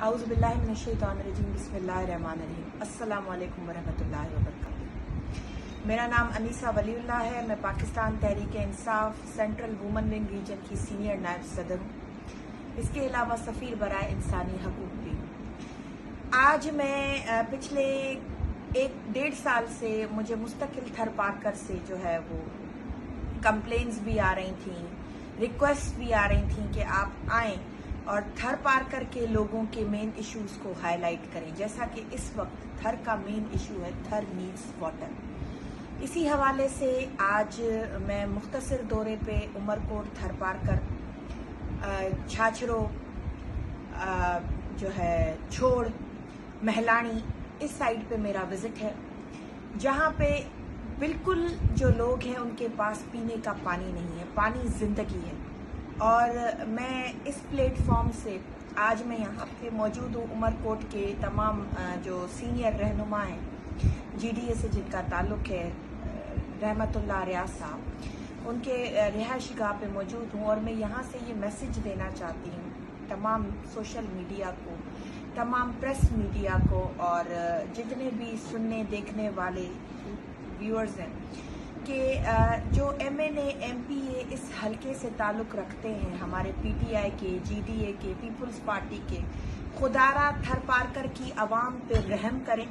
आऊज़ु बिल्लाहि मिनश्शैतानिर्रजीम बिस्मिल्लाहिर्रहमानिर्रहीम। अस्सलामु अलैकुम वरहमतुल्लाहि वबरकातुहू। मेरा नाम अनीसा वलीउल्लाह है। मैं Pakistan Tehreek Insaf central women wing reason की सीनियर नायब सदर हूँ। इसके अलावा सफ़ीर बराए इंसानी हकूक़ भी हूँ। आज मैं पिछले 1-1.5 साल से मुझे मुस्तकिल थर पार्कर से जो है वो कंप्लेंट्स भी आ रही थी, रिक्वेस्ट भी आ रही थी कि आप आएँ और थर पार्कर के लोगों के मेन इश्यूज को हाईलाइट करें। जैसा कि इस वक्त थर का मेन इशू है थर नीड्स वाटर। इसी हवाले से आज मैं मुख्तसर दौरे पे उमरकोट, थर पार्कर, छाछरो, जो है छोड़, महलानी, इस साइड पे मेरा विजिट है, जहाँ पे बिल्कुल जो लोग हैं उनके पास पीने का पानी नहीं है। पानी जिंदगी है। और मैं इस प्लेटफॉर्म से आज मैं यहाँ पे मौजूद हूँ। उमरकोट के तमाम जो सीनियर रहनुमा हैं जीडीए से जिनका ताल्लुक़ है, रहमतुल्लाह रियाज साहब, उनके रिहायशी गाह पे मौजूद हूँ। और मैं यहाँ से ये मैसेज देना चाहती हूँ तमाम सोशल मीडिया को, तमाम प्रेस मीडिया को और जितने भी सुनने देखने वाले व्यूअर्स हैं कि जो MNA MPA इस हलके से ताल्लुक़ रखते हैं, हमारे PTI के, GDA के, पीपल्स पार्टी के, खुदारा थर पार्कर की आवाम पे रहम करें।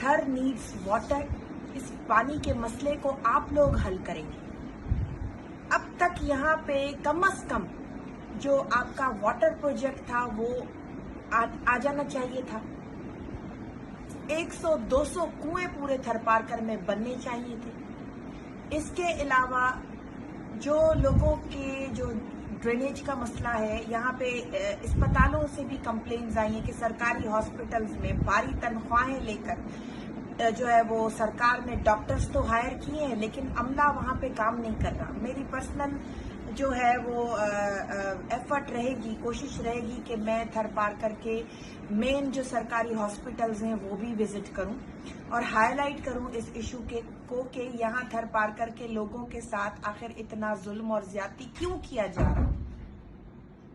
थर नीड्स वाटर। इस पानी के मसले को आप लोग हल करेंगे। अब तक यहाँ पे कम से कम जो आपका वाटर प्रोजेक्ट था वो आ जाना चाहिए था। 100-200 कुएं पूरे थर पार्कर में बनने चाहिए थे। इसके अलावा जो लोगों के जो ड्रेनेज का मसला है, यहाँ पे अस्पतालों से भी कंप्लेंट्स आई हैं कि सरकारी हॉस्पिटल्स में भारी तनख्वाहें लेकर जो है वो सरकार ने डॉक्टर्स तो हायर किए हैं लेकिन अमला वहाँ पे काम नहीं कर रहा। मेरी पर्सनल जो है वो एफर्ट रहेगी, कोशिश रहेगी कि मैं थर पार्कर के मेन जो सरकारी हॉस्पिटल्स हैं वो भी विजिट करूं और हाईलाइट करूं इस इशू को कि यहाँ थर पार्कर के लोगों के साथ आखिर इतना जुल्म और ज्यादती क्यों किया जा रहा।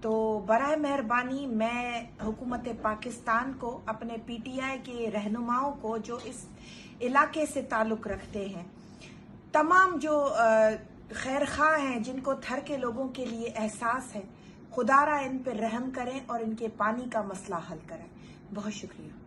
तो बराए मेहरबानी मैं हुकूमत पाकिस्तान को, अपने PTI के रहनुमाओं को जो इस इलाके से ताल्लुक़ रखते हैं, तमाम जो खैर ख्वाह हैं जिनको थर के लोगों के लिए एहसास है, खुदारा इन पर रहम करें और इनके पानी का मसला हल करें। बहुत शुक्रिया।